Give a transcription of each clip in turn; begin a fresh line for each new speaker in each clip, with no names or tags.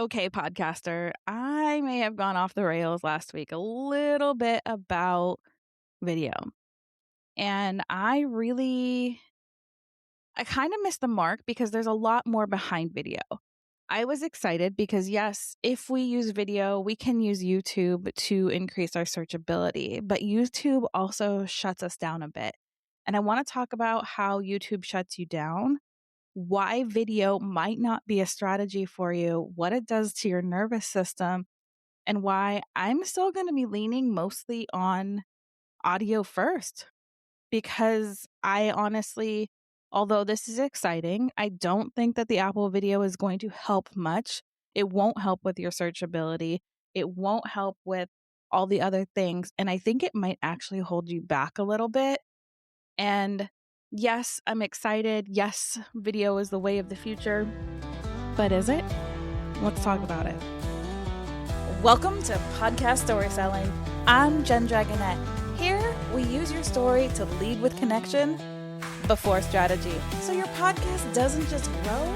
Okay, podcaster, I may have gone off the rails last week a little bit about video. And I kind of missed the mark because there's a lot more behind video. I was excited because, yes, if we use video, we can use YouTube to increase our searchability, but YouTube also shuts us down a bit. And I want to talk about how YouTube shuts you down, why video might not be a strategy for you, what it does to your nervous system, and why I'm still going to be leaning mostly on audio first. Because I honestly, although this is exciting, I don't think that the Apple video is going to help much. It won't help with your searchability. It won't help with all the other things. And I think it might actually hold you back a little bit. And yes, I'm excited. Yes, video is the way of the future. But is it? Let's talk about it. Welcome to Podcast Story Selling. I'm Dragonette. Here, we use your story to lead with connection before strategy. So your podcast doesn't just grow,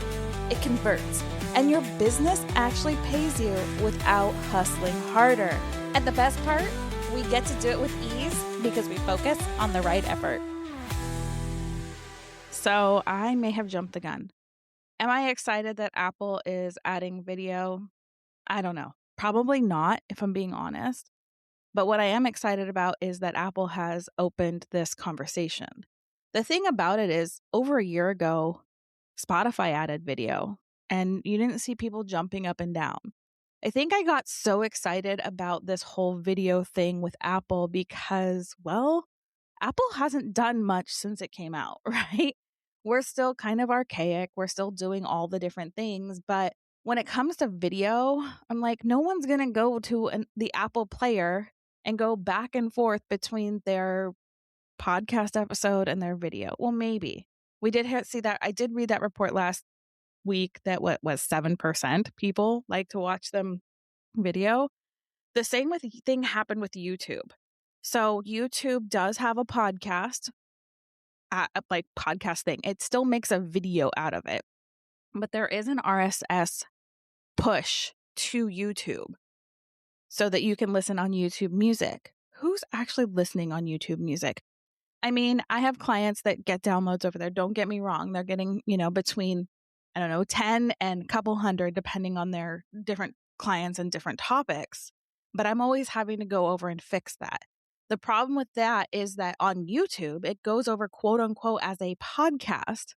it converts. And your business actually pays you without hustling harder. And the best part, we get to do it with ease because we focus on the right effort. So I may have jumped the gun. Am I excited that Apple is adding video? I don't know. Probably not, if I'm being honest. But what I am excited about is that Apple has opened this conversation. The thing about it is, over a year ago, Spotify added video, and you didn't see people jumping up and down. I think I got so excited about this whole video thing with Apple because, well, Apple hasn't done much since it came out, right? We're still kind of archaic. We're still doing all the different things. But when it comes to video, I'm like, no one's going to go to the Apple player and go back and forth between their podcast episode and their video. Well, maybe. We did see that. I did read that report last week that what was 7% people like to watch them video. The same thing happened with YouTube. So YouTube does have a podcast, like podcast thing. It still makes a video out of it, but there is an RSS push to YouTube so that you can listen on YouTube Music. Who's actually listening on YouTube Music? I mean, I have clients that get downloads over there. Don't get me wrong. They're getting, between, 10 and a couple hundred, depending on their different clients and different topics. But I'm always having to go over and fix that. The problem with that is that on YouTube, it goes over quote unquote as a podcast,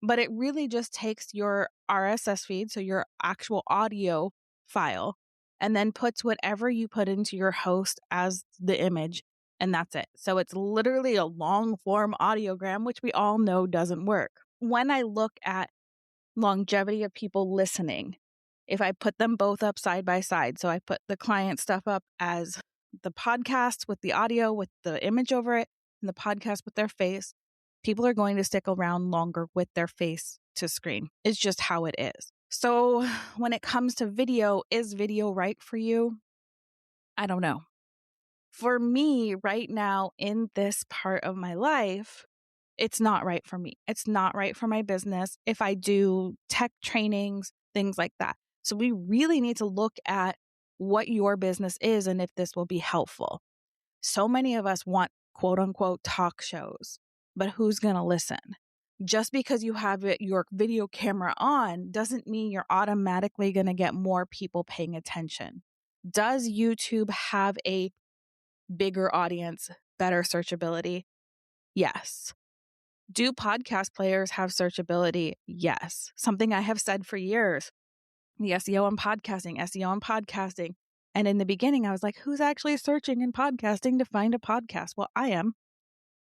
but it really just takes your RSS feed, so your actual audio file, and then puts whatever you put into your host as the image, and that's it. So it's literally a long form audiogram, which we all know doesn't work. When I look at longevity of people listening, if I put them both up side by side, so I put the client stuff up as the podcast with the audio with the image over it, and the podcast with their face, people are going to stick around longer with their face to screen. It's just how it is. So when it comes to video, is video right for you? I don't know. For me right now in this part of my life, it's not right for me. It's not right for my business. If I do tech trainings, things like that. So we really need to look at what your business is and if this will be helpful. So many of us want quote unquote talk shows, but who's going to listen? Just because you have your video camera on doesn't mean you're automatically going to get more people paying attention. Does YouTube have a bigger audience, better searchability? Yes. Do podcast players have searchability? Yes. Something I have said for years. The SEO on podcasting. And in the beginning, I was like, who's actually searching in podcasting to find a podcast? Well, I am.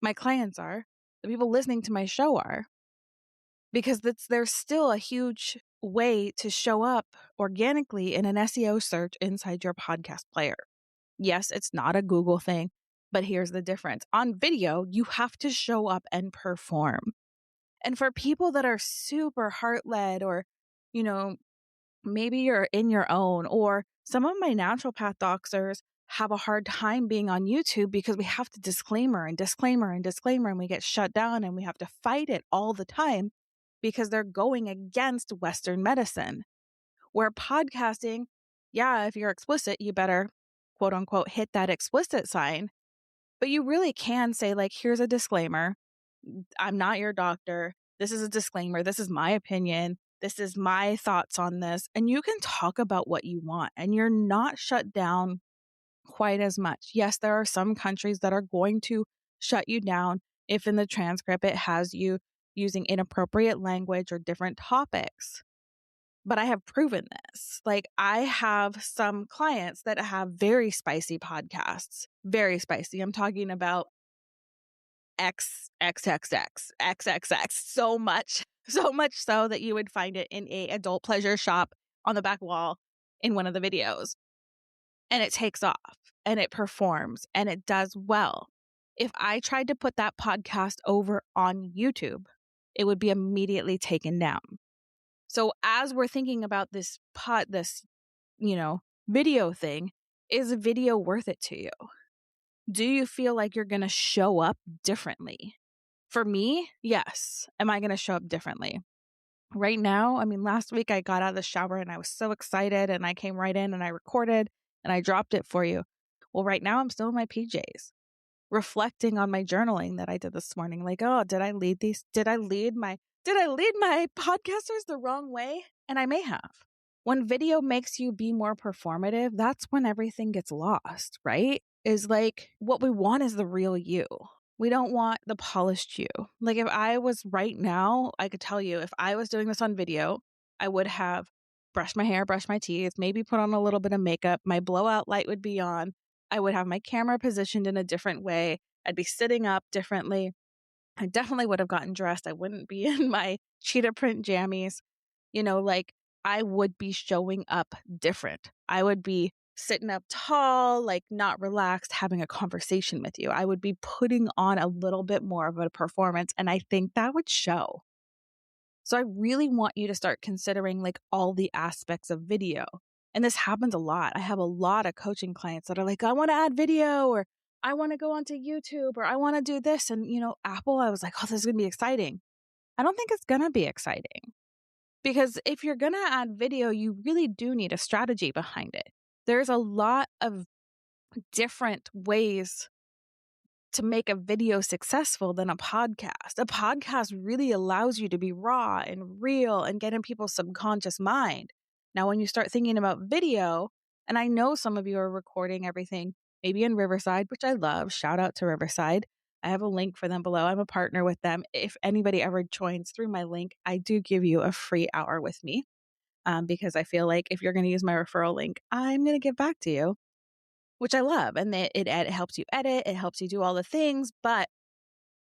My clients are. The people listening to my show are. Because there's still a huge way to show up organically in an SEO search inside your podcast player. Yes, it's not a Google thing, but here's the difference. On video, you have to show up and perform. And for people that are super heart-led or, maybe you're in your own, or some of my naturopath doctors have a hard time being on YouTube because we have to disclaimer, and we get shut down and we have to fight it all the time because they're going against Western medicine. Where podcasting, yeah, if you're explicit, you better quote unquote hit that explicit sign. But you really can say, like, here's a disclaimer. I'm not your doctor. This is a disclaimer. This is my opinion. This is my thoughts on this. And you can talk about what you want and you're not shut down quite as much. Yes, there are some countries that are going to shut you down if in the transcript it has you using inappropriate language or different topics. But I have proven this. Like, I have some clients that have very spicy podcasts, very spicy. I'm talking about XXXX, so much so that you would find it in a adult pleasure shop on the back wall in one of the videos. And it takes off and it performs and it does well. If I tried to put that podcast over on YouTube, it would be immediately taken down. So as we're thinking about this video thing, is video worth it to you? Do you feel like you're going to show up differently? For me, yes. Am I going to show up differently? Right now, I mean, last week I got out of the shower and I was so excited and I came right in and I recorded and I dropped it for you. Well, right now I'm still in my PJs, reflecting on my journaling that I did this morning. Like, oh, did I lead my podcasters the wrong way? And I may have. When video makes you be more performative, that's when everything gets lost, right? Is like, what we want is the real you. We don't want the polished you. Like, if I was right now, I could tell you, if I was doing this on video, I would have brushed my hair, brushed my teeth, maybe put on a little bit of makeup. My blowout light would be on. I would have my camera positioned in a different way. I'd be sitting up differently. I definitely would have gotten dressed. I wouldn't be in my cheetah print jammies. Like, I would be showing up different. I would be sitting up tall, like not relaxed, having a conversation with you. I would be putting on a little bit more of a performance. And I think that would show. So I really want you to start considering like all the aspects of video. And this happens a lot. I have a lot of coaching clients that are like, I want to add video, or I want to go onto YouTube, or I want to do this. And, Apple, I was like, oh, this is going to be exciting. I don't think it's going to be exciting. Because if you're going to add video, you really do need a strategy behind it. There's a lot of different ways to make a video successful than a podcast. A podcast really allows you to be raw and real and get in people's subconscious mind. Now, when you start thinking about video, and I know some of you are recording everything, maybe in Riverside, which I love. Shout out to Riverside. I have a link for them below. I'm a partner with them. If anybody ever joins through my link, I do give you a free hour with me because I feel like if you're going to use my referral link, I'm going to give back to you, which I love. And it helps you edit. It helps you do all the things. But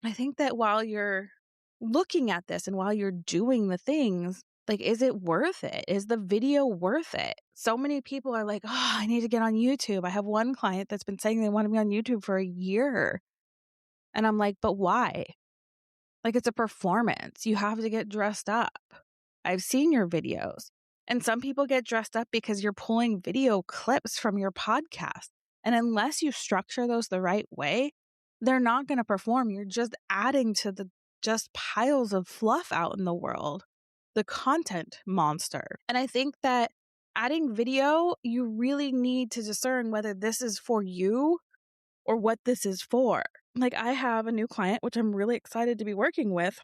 I think that while you're looking at this and while you're doing the things, like, is it worth it? Is the video worth it? So many people are like, oh, I need to get on YouTube. I have one client that's been saying they want to be on YouTube for a year. And I'm like, but why? Like, it's a performance. You have to get dressed up. I've seen your videos. And some people get dressed up because you're pulling video clips from your podcast. And unless you structure those the right way, they're not going to perform. You're just adding to the just piles of fluff out in the world, the content monster. And I think that adding video, you really need to discern whether this is for you or what this is for. Like, I have a new client, which I'm really excited to be working with.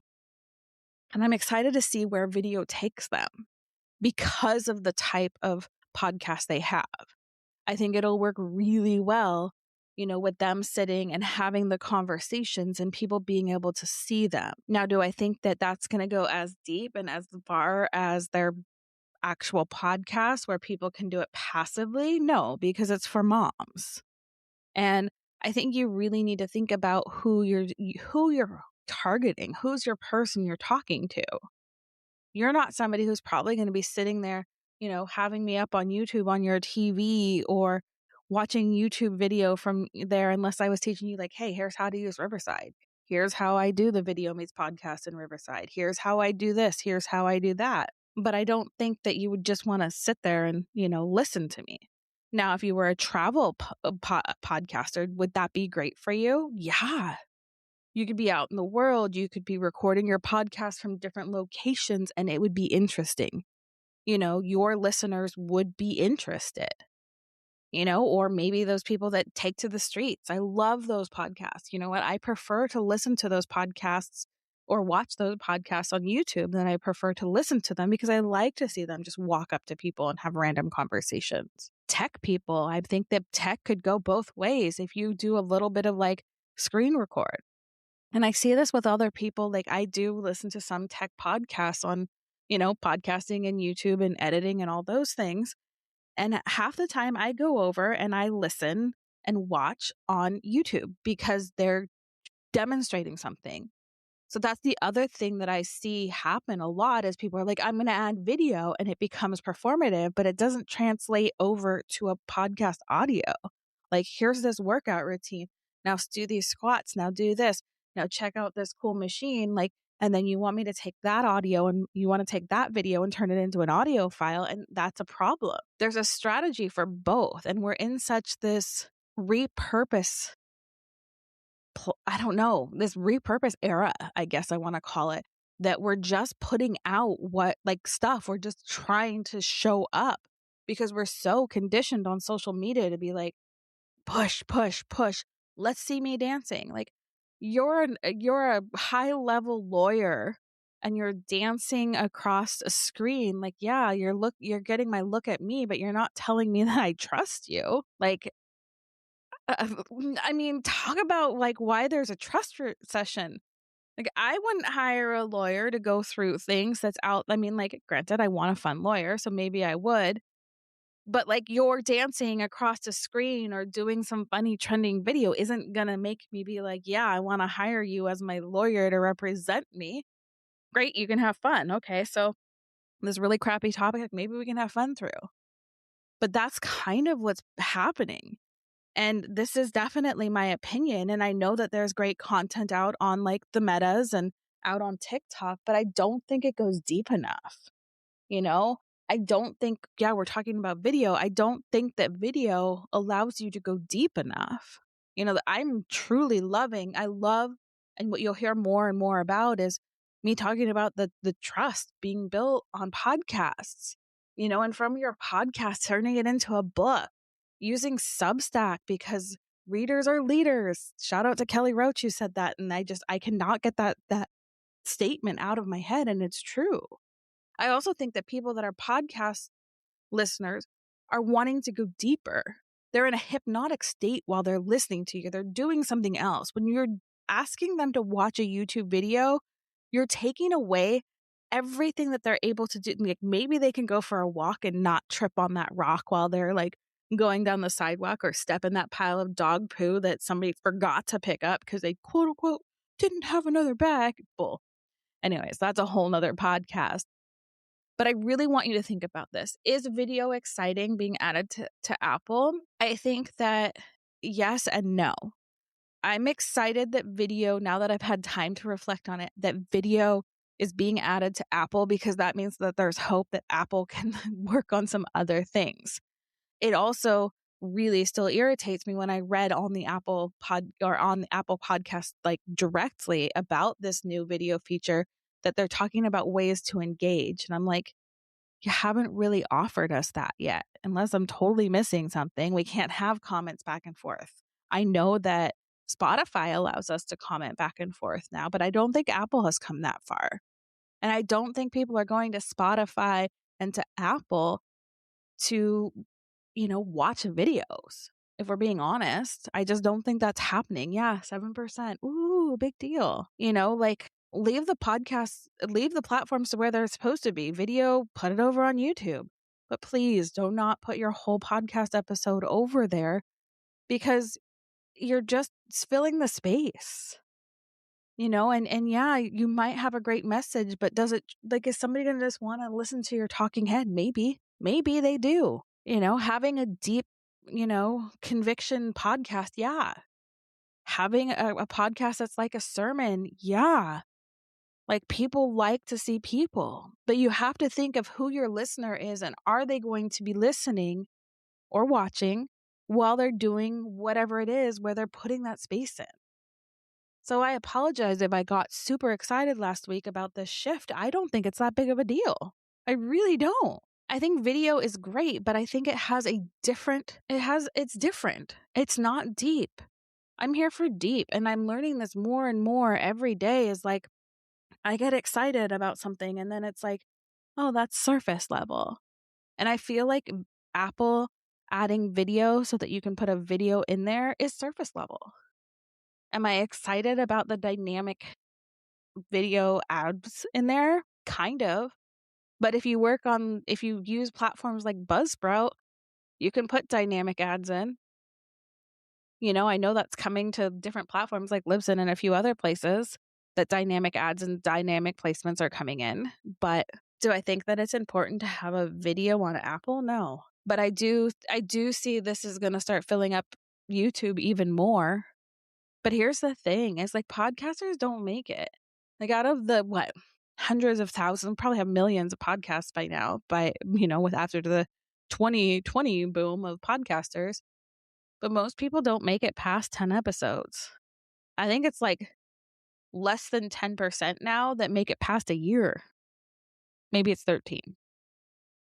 And I'm excited to see where video takes them because of the type of podcast they have. I think it'll work really well, with them sitting and having the conversations and people being able to see them. Now, do I think that that's going to go as deep and as far as their actual podcast where people can do it passively? No, because it's for moms. And I think you really need to think about who you're targeting, who's your person you're talking to. You're not somebody who's probably going to be sitting there, having me up on YouTube on your TV or watching YouTube video from there unless I was teaching you like, hey, here's how to use Riverside. Here's how I do the Video Meets podcast in Riverside. Here's how I do this. Here's how I do that. But I don't think that you would just want to sit there and, listen to me. Now, if you were a travel podcaster, would that be great for you? Yeah. You could be out in the world. You could be recording your podcast from different locations and it would be interesting. your listeners would be interested, or maybe those people that take to the streets. I love those podcasts. You know what? I prefer to listen to those podcasts or watch those podcasts on YouTube than I prefer to listen to them because I like to see them just walk up to people and have random conversations. Tech people, I think that tech could go both ways if you do a little bit of like screen record. And I see this with other people. Like I do listen to some tech podcasts on, podcasting and YouTube and editing and all those things. And half the time I go over and I listen and watch on YouTube because they're demonstrating something. So that's the other thing that I see happen a lot is people are like, I'm going to add video and it becomes performative, but it doesn't translate over to a podcast audio. Like, here's this workout routine. Now do these squats. Now do this. Now check out this cool machine. Like, and then you want me to take that audio and you want to take that video and turn it into an audio file. And that's a problem. There's a strategy for both. And we're in such this repurpose I don't know, this repurpose era, I guess I want to call it, that we're just putting out stuff. We're just trying to show up because we're so conditioned on social media to be like, push, push, push. Let's see me dancing. Like you're a high level lawyer and you're dancing across a screen. Like, yeah, you're getting my look at me, but you're not telling me that I trust you. Like, I mean, talk about like why there's a trust recession. Like, I wouldn't hire a lawyer to go through things that's out. I mean, like, granted, I want a fun lawyer, so maybe I would. But like, you're dancing across a screen or doing some funny trending video isn't going to make me be like, yeah, I want to hire you as my lawyer to represent me. Great, you can have fun. Okay, so this really crappy topic, maybe we can have fun through. But that's kind of what's happening. And this is definitely my opinion. And I know that there's great content out on like the metas and out on TikTok, but I don't think it goes deep enough. I don't think, we're talking about video. I don't think that video allows you to go deep enough. That I'm truly loving. I love, and what you'll hear more and more about is me talking about the trust being built on podcasts, and from your podcast, turning it into a book. Using Substack because readers are leaders. Shout out to Kelly Roach who said that. And I cannot get that statement out of my head. And it's true. I also think that people that are podcast listeners are wanting to go deeper. They're in a hypnotic state while they're listening to you. They're doing something else. When you're asking them to watch a YouTube video, you're taking away everything that they're able to do. Like maybe they can go for a walk and not trip on that rock while they're like going down the sidewalk or step in that pile of dog poo that somebody forgot to pick up because they quote unquote didn't have another bag. Bull. Anyways, that's a whole nother podcast. But I really want you to think about this. Is video exciting being added to Apple? I think that yes and no. I'm excited that video, now that I've had time to reflect on it, that video is being added to Apple because that means that there's hope that Apple can work on some other things. It also really still irritates me when I read on the Apple podcast, like directly about this new video feature that they're talking about ways to engage. And I'm like, you haven't really offered us that yet. Unless I'm totally missing something, we can't have comments back and forth. I know that Spotify allows us to comment back and forth now, but I don't think Apple has come that far. And I don't think people are going to Spotify and to Apple to watch videos. If we're being honest, I just don't think that's happening. Yeah, 7%. Ooh, big deal. Like leave the platforms to where they're supposed to be. Video, put it over on YouTube. But please do not put your whole podcast episode over there because you're just filling the space. And yeah, you might have a great message, but is somebody going to just want to listen to your talking head? Maybe they do. Having a deep, conviction podcast. Yeah. Having a podcast that's like a sermon. Yeah. Like people like to see people, but you have to think of who your listener is and are they going to be listening or watching while they're doing whatever it is where they're putting that space in. So I apologize if I got super excited last week about this shift. I don't think it's that big of a deal. I really don't. I think video is great, but I think it's different. It's not deep. I'm here for deep, and I'm learning this more and more every day. Is like, I get excited about something and then it's like, oh, that's surface level. And I feel like Apple adding video so that you can put a video in there is surface level. Am I excited about the dynamic video ads in there? Kind of. But if you use platforms like Buzzsprout, you can put dynamic ads in. I know that's coming to different platforms like Libsyn and a few other places that dynamic ads and dynamic placements are coming in. But do I think that it's important to have a video on Apple? No. But I do see this is going to start filling up YouTube even more. But here's the thing, is like podcasters don't make it. Like out of the hundreds of thousands, probably have millions of podcasts by now, with after the 2020 boom of podcasters. But most people don't make it past 10 episodes. I think it's like less than 10% now that make it past a year. Maybe it's 13.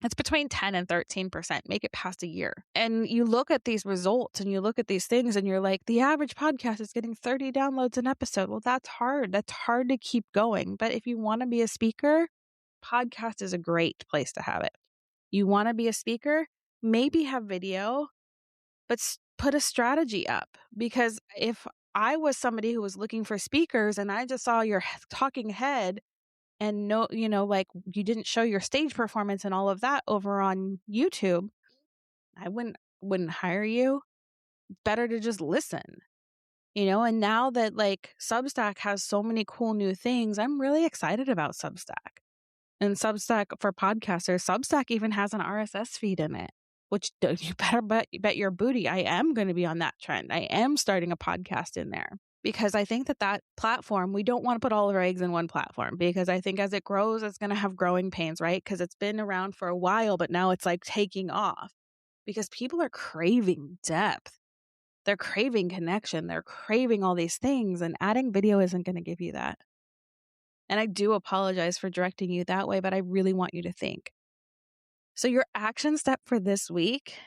It's between 10 and 13% make it past a year. And you look at these results and you look at these things and you're like, the average podcast is getting 30 downloads an episode. Well, that's hard. That's hard to keep going. But if you want to be a speaker, podcast is a great place to have it. You want to be a speaker, maybe have video, but put a strategy up. Because if I was somebody who was looking for speakers and I just saw your talking head and you didn't show your stage performance and all of that over on YouTube, I wouldn't hire you. Better to just listen, and now that like Substack has so many cool new things, I'm really excited about Substack. And Substack for podcasters, Substack even has an RSS feed in it, which you better bet your booty I am going to be on that trend. I am starting a podcast in there. Because I think that platform, we don't want to put all of our eggs in one platform, because I think as it grows, it's going to have growing pains, right? Because it's been around for a while, but now it's like taking off because people are craving depth. They're craving connection. They're craving all these things, and adding video isn't going to give you that. And I do apologize for directing you that way, but I really want you to think. So your action step for this week,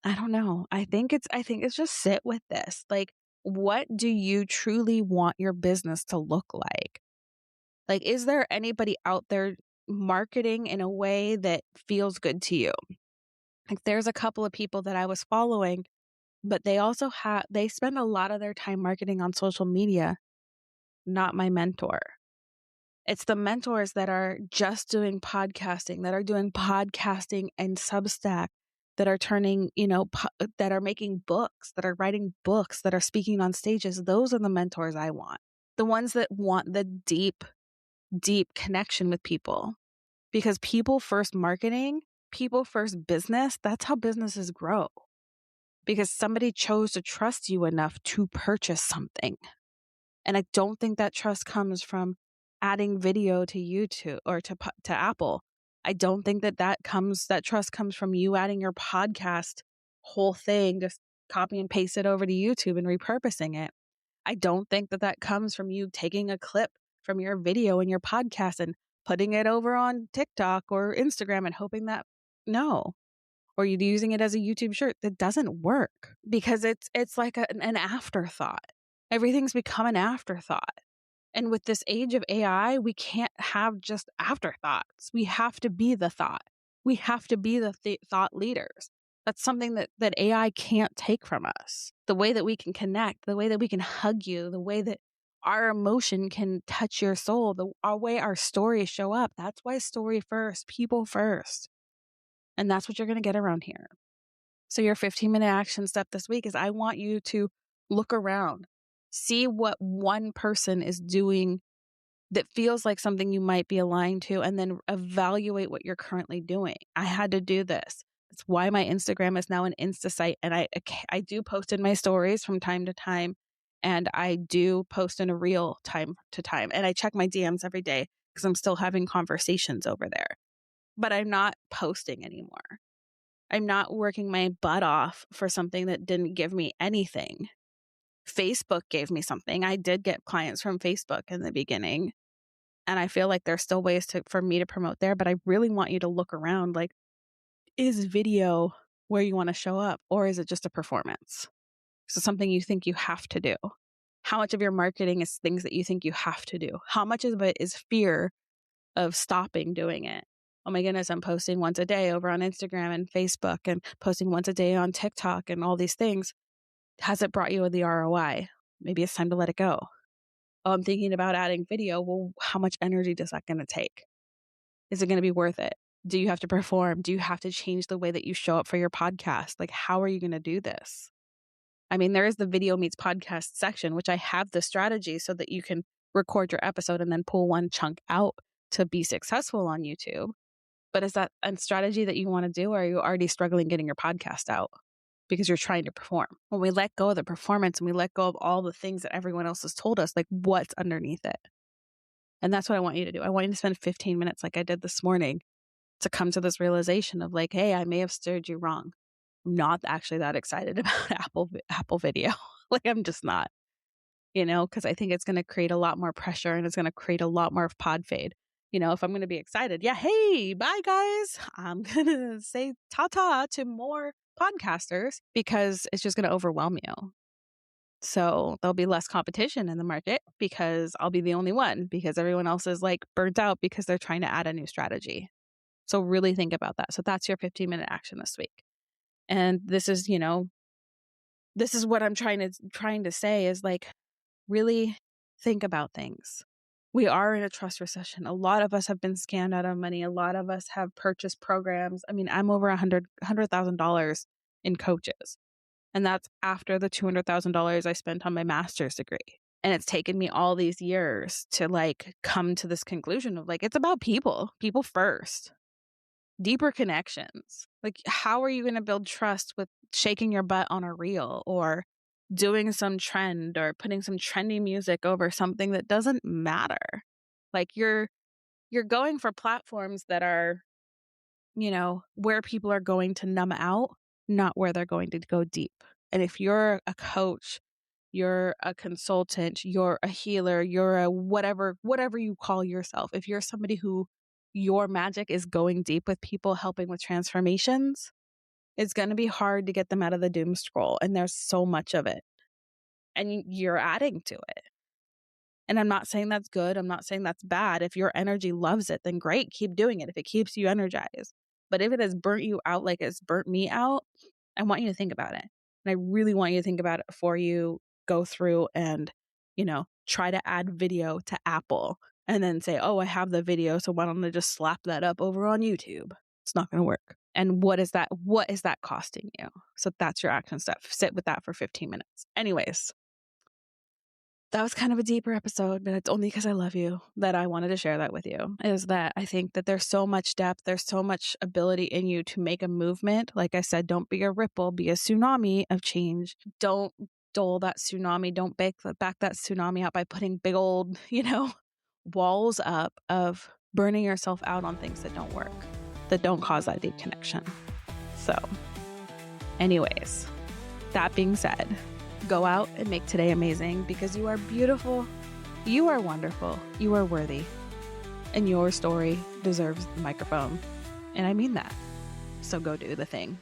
I don't know. I think it's just sit with this. Like, what do you truly want your business to look like? Like, is there anybody out there marketing in a way that feels good to you? Like, there's a couple of people that I was following, but they spend a lot of their time marketing on social media. Not my mentor. It's the mentors that are just doing podcasting, and Substack, that are turning, that are making books, that are writing books, that are speaking on stages. Those are the mentors I want. The ones that want the deep, deep connection with people. Because people first marketing, people first business, that's how businesses grow. Because somebody chose to trust you enough to purchase something. And I don't think that trust comes from adding video to YouTube or to Apple. I don't think that trust comes from you adding your podcast whole thing, just copy and paste it over to YouTube and repurposing it. I don't think that comes from you taking a clip from your video and your podcast and putting it over on TikTok or Instagram and hoping that, no. Or you using it as a YouTube shirt. That doesn't work, because it's like an afterthought. Everything's become an afterthought. And with this age of AI, we can't have just afterthoughts. We have to be the thought. We have to be the thought leaders. That's something that AI can't take from us. The way that we can connect, the way that we can hug you, the way that our emotion can touch your soul, the way our stories show up. That's why story first, people first. And that's what you're going to get around here. So your 15-minute action step this week is I want you to look around. See what one person is doing that feels like something you might be aligned to, and then evaluate what you're currently doing. I had to do this. That's why my Instagram is now an Insta site. And I do post in my stories from time to time. And I do post in a reel time to time. And I check my DMs every day because I'm still having conversations over there. But I'm not posting anymore. I'm not working my butt off for something that didn't give me anything. Facebook gave me something. I did get clients from Facebook in the beginning. And I feel like there's still ways for me to promote there. But I really want you to look around. Like, is video where you want to show up, or is it just a performance? So something you think you have to do. How much of your marketing is things that you think you have to do? How much of it is fear of stopping doing it? Oh my goodness, I'm posting once a day over on Instagram and Facebook and posting once a day on TikTok and all these things. Has it brought you the ROI? Maybe it's time to let it go. Oh, I'm thinking about adding video. Well, how much energy is that going to take? Is it going to be worth it? Do you have to perform? Do you have to change the way that you show up for your podcast? Like, how are you going to do this? I mean, there is the video meets podcast section, which I have the strategy so that you can record your episode and then pull one chunk out to be successful on YouTube. But is that a strategy that you want to do, or are you already struggling getting your podcast out because you're trying to perform? When we let go of the performance and we let go of all the things that everyone else has told us, like what's underneath it? And that's what I want you to do. I want you to spend 15 minutes like I did this morning to come to this realization of like, hey, I may have steered you wrong. I'm not actually that excited about Apple Video. Like, I'm just not, because I think it's going to create a lot more pressure and it's going to create a lot more of pod fade. If I'm going to be excited, yeah, hey, bye guys. I'm going to say ta-ta to more podcasters because it's just going to overwhelm you. So there'll be less competition in the market because I'll be the only one, because everyone else is like burnt out because they're trying to add a new strategy. So really think about that. So that's your 15-minute action this week. And this is what I'm trying to say is like, really think about things. We are in a trust recession. A lot of us have been scammed out of money. A lot of us have purchased programs. I mean, I'm over $100,000 in coaches. And that's after the $200,000 I spent on my master's degree. And it's taken me all these years to like come to this conclusion of like, it's about people first. Deeper connections. Like, how are you going to build trust with shaking your butt on a reel or doing some trend or putting some trendy music over something that doesn't matter? Like, you're going for platforms that are, where people are going to numb out, not where they're going to go deep. And if you're a coach, you're a consultant, you're a healer, you're a whatever you call yourself, if you're somebody who your magic is going deep with people, helping with transformations, it's going to be hard to get them out of the doom scroll. And there's so much of it. And you're adding to it. And I'm not saying that's good. I'm not saying that's bad. If your energy loves it, then great, keep doing it if it keeps you energized. But if it has burnt you out like it's burnt me out, I want you to think about it. And I really want you to think about it before you go through and, try to add video to Apple and then say, oh, I have the video, so why don't I just slap that up over on YouTube? It's not going to work. And what is that costing you? So that's your action step. Sit with that for 15 minutes. Anyways, that was kind of a deeper episode, but it's only because I love you that I wanted to share that with you, is that I think that there's so much depth, there's so much ability in you to make a movement. Like I said, don't be a ripple, be a tsunami of change. Don't dull that tsunami. Don't back that tsunami out by putting big old, walls up of burning yourself out on things that don't work, that don't cause that deep connection. So anyways, that being said, go out and make today amazing, because you are beautiful, you are wonderful, you are worthy, and your story deserves the microphone. And I mean that. So go do the thing.